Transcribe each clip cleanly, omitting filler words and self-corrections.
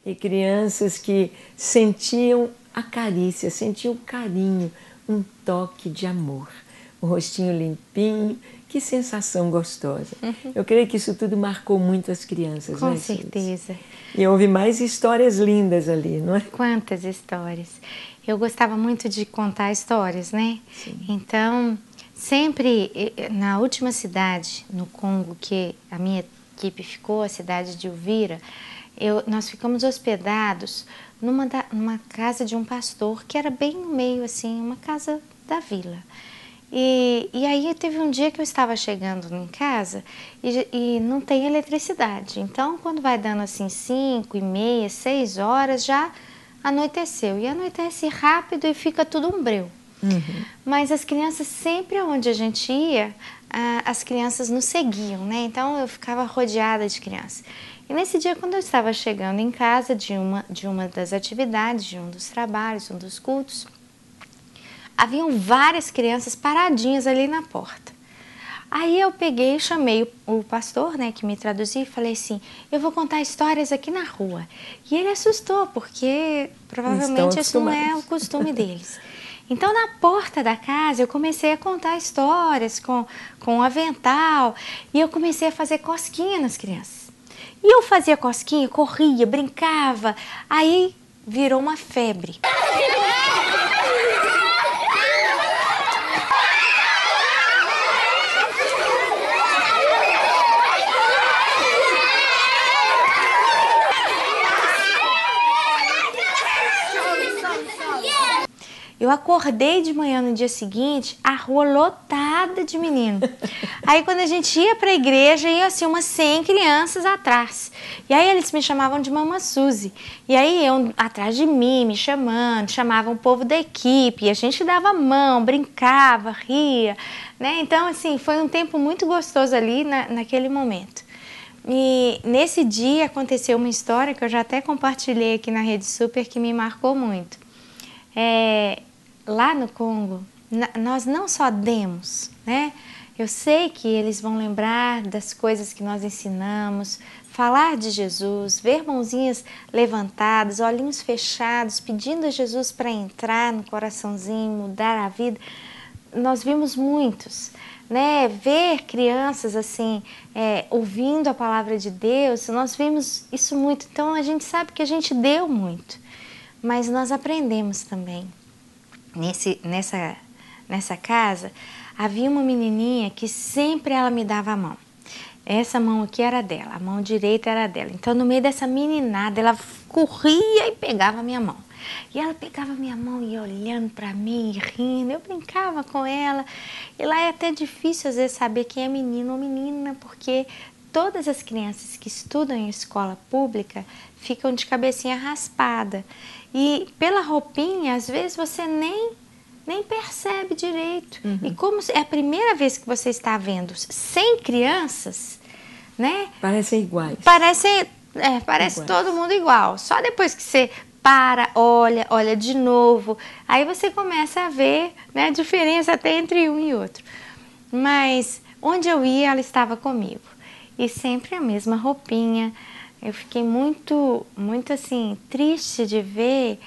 e crianças que sentiam a carícia, sentiam o carinho, um toque de amor. O rostinho limpinho, que sensação gostosa. Eu creio que isso tudo marcou muito as crianças, Com né, certeza. E houve mais histórias lindas ali, não é? Quantas histórias. Eu gostava muito de contar histórias, né? Sim. Então, sempre na última cidade, no Congo, que a minha equipe ficou, a cidade de Uvira, nós ficamos hospedados numa casa de um pastor, que era bem no meio, assim, uma casa da vila. E aí teve um dia que eu estava chegando em casa e não tem eletricidade. Então, quando vai dando assim 5h30, 6 horas, já anoiteceu. E anoitece rápido e fica tudo um breu. Mas as crianças, sempre onde a gente ia, as crianças nos seguiam, né? Então, eu ficava rodeada de crianças. E nesse dia, quando eu estava chegando em casa de uma das atividades, de um dos trabalhos, um dos cultos, haviam várias crianças paradinhas ali na porta. Aí eu peguei e chamei o pastor, né, que me traduzia, e falei assim, eu vou contar histórias aqui na rua. E ele assustou, porque provavelmente isso não é o costume deles. Então, na porta da casa, eu comecei a contar histórias com um avental, e eu comecei a fazer cosquinha nas crianças. E eu fazia cosquinha, corria, brincava, aí virou uma febre. Eu acordei de manhã no dia seguinte, a rua lotada de menino. Aí quando a gente ia para a igreja, ia assim umas 100 crianças atrás. E aí eles me chamavam de Mama Suzy. E aí iam atrás de mim, me chamando, chamavam o povo da equipe. E a gente dava a mão, brincava, ria, né? Então assim, foi um tempo muito gostoso ali naquele momento. E nesse dia aconteceu uma história que eu já até compartilhei aqui na Rede Super, que me marcou muito. Lá no Congo, nós não só demos, né? Eu sei que eles vão lembrar das coisas que nós ensinamos, falar de Jesus, ver mãozinhas levantadas, olhinhos fechados, pedindo a Jesus para entrar no coraçãozinho, mudar a vida. Nós vimos muitos, né? Ver crianças assim, ouvindo a palavra de Deus, nós vimos isso muito. Então a gente sabe que a gente deu muito, mas nós aprendemos também. Nessa casa, havia uma menininha que sempre ela me dava a mão. Essa mão aqui era dela, a mão direita era dela. Então, no meio dessa meninada, ela corria e pegava a minha mão. E ela pegava a minha mão e ia olhando para mim, rindo. Eu brincava com ela. E lá é até difícil, às vezes, saber quem é menino ou menina, porque todas as crianças que estudam em escola pública ficam de cabecinha raspada. E pela roupinha, às vezes, você nem percebe direito. E como é a primeira vez que você está vendo 100 crianças, né? Parecem iguais. Parece todo mundo igual. Só depois que você para, olha de novo, aí você começa a ver, né, a diferença até entre um e outro. Mas onde eu ia, ela estava comigo. E sempre a mesma roupinha. Eu fiquei muito assim, triste de ver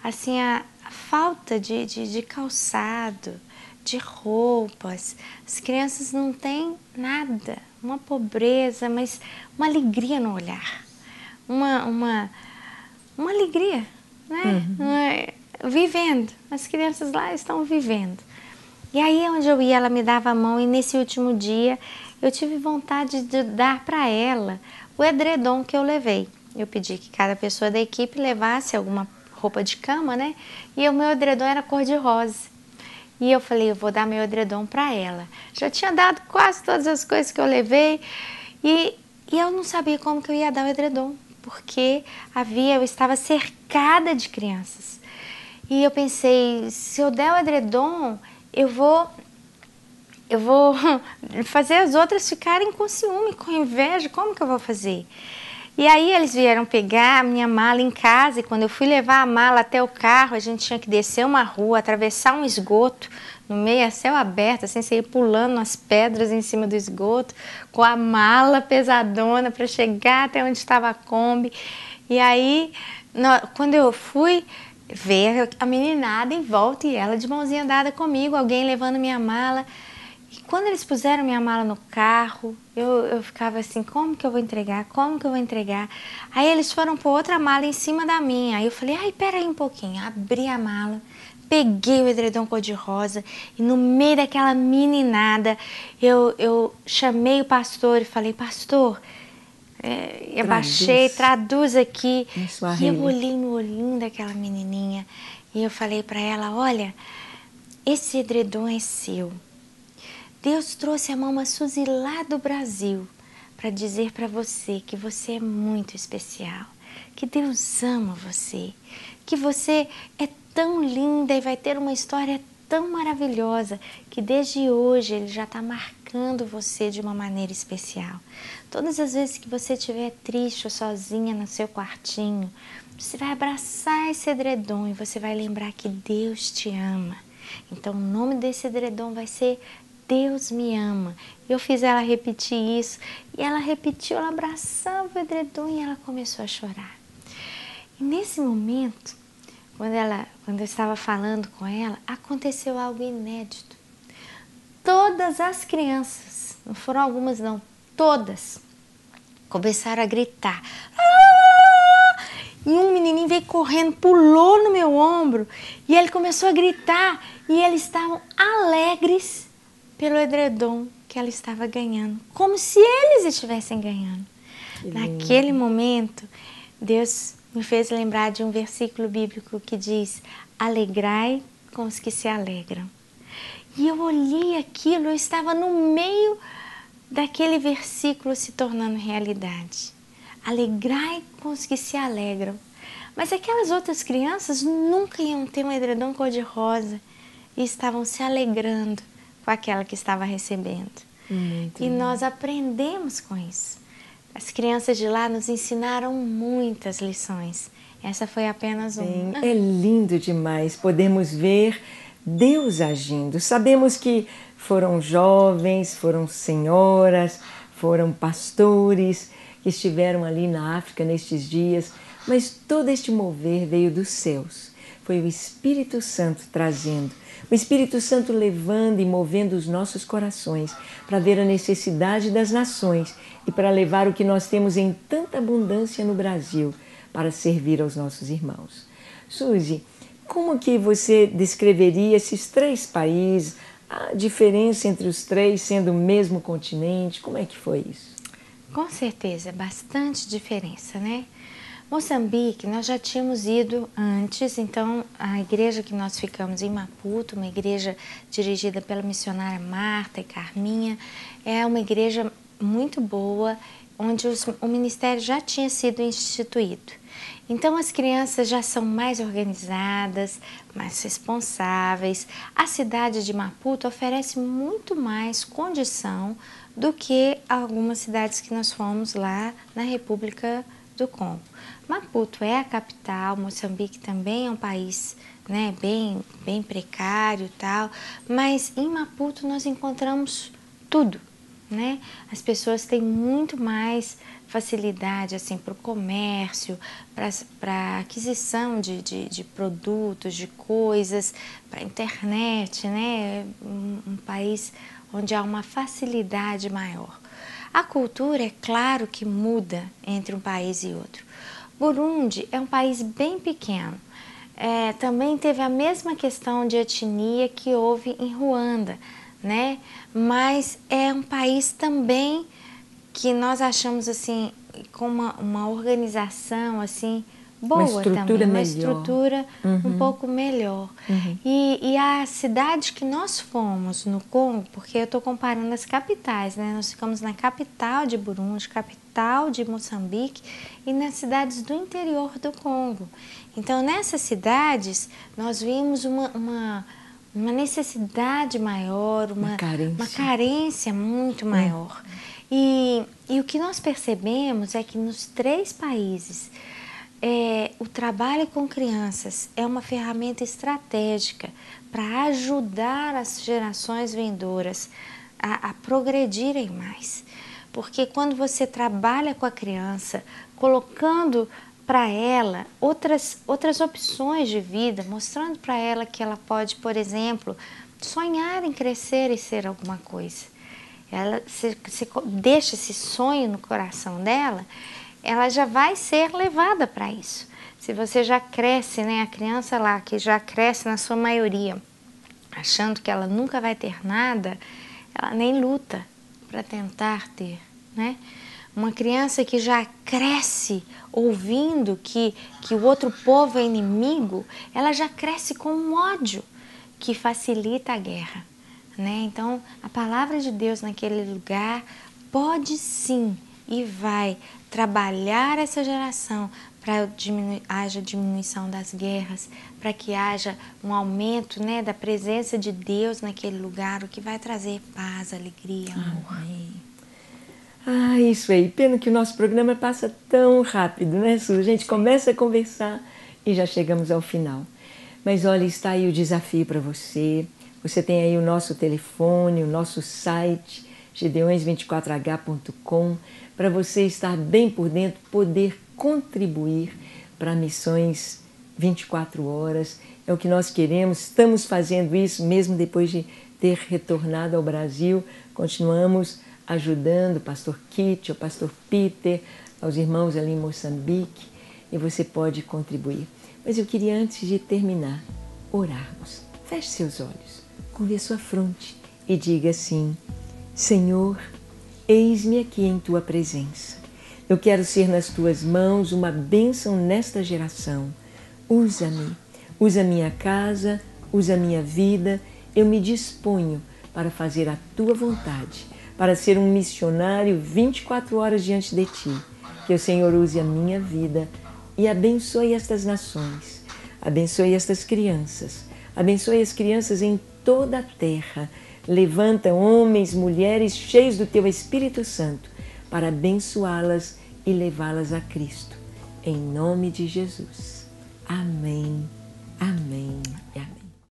assim, a falta de calçado, de roupas. As crianças não têm nada, uma pobreza, mas uma alegria no olhar. Uma alegria, né? Vivendo. As crianças lá estão vivendo. E aí onde eu ia, ela me dava a mão, e nesse último dia eu tive vontade de dar para ela o edredom que eu levei. Eu pedi que cada pessoa da equipe levasse alguma roupa de cama, né? E o meu edredom era cor-de-rosa. E eu falei, eu vou dar meu edredom para ela. Já tinha dado quase todas as coisas que eu levei e eu não sabia como que eu ia dar o edredom, porque eu estava cercada de crianças. E eu pensei, se eu der o edredom, eu vou fazer as outras ficarem com ciúme, com inveja, como que eu vou fazer? E aí eles vieram pegar a minha mala em casa, e quando eu fui levar a mala até o carro, a gente tinha que descer uma rua, atravessar um esgoto, no meio a céu aberto, assim, você ia pulando as pedras em cima do esgoto, com a mala pesadona para chegar até onde estava a Kombi. E aí, quando eu fui ver a meninada em volta e ela de mãozinha dada comigo, alguém levando minha mala. E quando eles puseram minha mala no carro, eu ficava assim, como que eu vou entregar? Como que eu vou entregar? Aí eles foram pôr outra mala em cima da minha. Aí eu falei, ai, peraí um pouquinho. Abri a mala, peguei o edredom cor-de-rosa e no meio daquela meninada, eu chamei o pastor e falei, pastor, abaixei, traduz aqui. E eu olhei no olhinho daquela menininha e eu falei para ela, olha, esse edredom é seu. Deus trouxe a Mama Suzy lá do Brasil para dizer para você que você é muito especial, que Deus ama você, que você é tão linda e vai ter uma história tão maravilhosa que desde hoje Ele já está marcando você de uma maneira especial. Todas as vezes que você estiver triste ou sozinha no seu quartinho, você vai abraçar esse edredom e você vai lembrar que Deus te ama. Então o nome desse edredom vai ser Deus me ama. Eu fiz ela repetir isso e ela repetiu, ela abraçava o edredom e ela começou a chorar. E nesse momento, quando eu estava falando com ela, aconteceu algo inédito. Todas as crianças, não foram algumas não, todas, começaram a gritar. E um menininho veio correndo, pulou no meu ombro e ele começou a gritar e eles estavam alegres pelo edredom que ela estava ganhando, como se eles estivessem ganhando. Naquele momento, Deus me fez lembrar de um versículo bíblico que diz, alegrai com os que se alegram. E eu olhei aquilo, eu estava no meio daquele versículo se tornando realidade. Alegrai com os que se alegram. Mas aquelas outras crianças nunca iam ter um edredom cor-de-rosa e estavam se alegrando com aquela que estava recebendo. E nós aprendemos com isso. As crianças de lá nos ensinaram muitas lições. Essa foi apenas uma. É lindo demais. Podemos ver Deus agindo. Sabemos que foram jovens, foram senhoras, foram pastores que estiveram ali na África nestes dias, mas todo este mover veio dos céus. Foi o Espírito Santo trazendo, o Espírito Santo levando e movendo os nossos corações para ver a necessidade das nações e para levar o que nós temos em tanta abundância no Brasil para servir aos nossos irmãos. Suzy, como que você descreveria esses 3 países, a diferença entre os 3 sendo o mesmo continente, como é que foi isso? Com certeza, bastante diferença, né? Moçambique, nós já tínhamos ido antes, então a igreja que nós ficamos em Maputo, uma igreja dirigida pela missionária Marta e Carminha, é uma igreja muito boa, onde o ministério já tinha sido instituído. Então as crianças já são mais organizadas, mais responsáveis. A cidade de Maputo oferece muito mais condição do que algumas cidades que nós fomos lá na República do Congo. Maputo é a capital, Moçambique também é um país, né, bem precário e tal, mas em Maputo nós encontramos tudo, né? As pessoas têm muito mais facilidade assim, para o comércio, para aquisição de produtos, de coisas, para a internet, né? Um país onde há uma facilidade maior. A cultura, é claro que muda entre um país e outro. Burundi é um país bem pequeno. Também teve a mesma questão de etnia que houve em Ruanda, né? Mas é um país também que nós achamos assim com uma organização assim boa, uma estrutura um pouco melhor. E a cidade que nós fomos no Congo, porque eu estou comparando as capitais, né? Nós ficamos na capital de Burundi, capital de Moçambique e nas cidades do interior do Congo. Então nessas cidades nós vimos uma necessidade maior, uma carência muito maior. E o que nós percebemos é que nos 3 países o trabalho com crianças é uma ferramenta estratégica para ajudar as gerações vindouras a progredirem mais. Porque quando você trabalha com a criança, colocando para ela outras opções de vida, mostrando para ela que ela pode, por exemplo, sonhar em crescer e ser alguma coisa. Ela se deixa esse sonho no coração dela, ela já vai ser levada para isso. Se você já cresce, né, a criança lá que já cresce na sua maioria, achando que ela nunca vai ter nada, ela nem luta para tentar ter, né? Uma criança que já cresce ouvindo que o outro povo é inimigo, ela já cresce com um ódio que facilita a guerra, né? Então, a palavra de Deus naquele lugar pode sim e vai trabalhar essa geração para haja diminuição das guerras, para que haja um aumento, né, da presença de Deus naquele lugar, o que vai trazer paz, alegria, amor. Amém. Ah, isso aí. Pena que o nosso programa passa tão rápido, né, Su? A gente começa a conversar e já chegamos ao final. Mas olha, está aí o desafio para você. Você tem aí o nosso telefone, o nosso site, gedeões24h.com, para você estar bem por dentro, poder contribuir para missões 24 horas. É o que nós queremos, estamos fazendo isso mesmo depois de ter retornado ao Brasil. Continuamos ajudando o pastor Kit, o pastor Peter, aos irmãos ali em Moçambique, e você pode contribuir. Mas eu queria, antes de terminar, orarmos. Feche seus olhos, curve a sua fronte e diga assim: Senhor, eis-me aqui em Tua presença. Eu quero ser nas Tuas mãos uma bênção nesta geração. Usa-me, usa minha casa, usa minha vida. Eu me disponho para fazer a Tua vontade, para ser um missionário 24 horas diante de Ti. Que o Senhor use a minha vida e abençoe estas nações, abençoe estas crianças, abençoe as crianças em toda a terra. Levanta homens, mulheres cheios do Teu Espírito Santo para abençoá-las e levá-las a Cristo. Em nome de Jesus. Amém, amém e amém.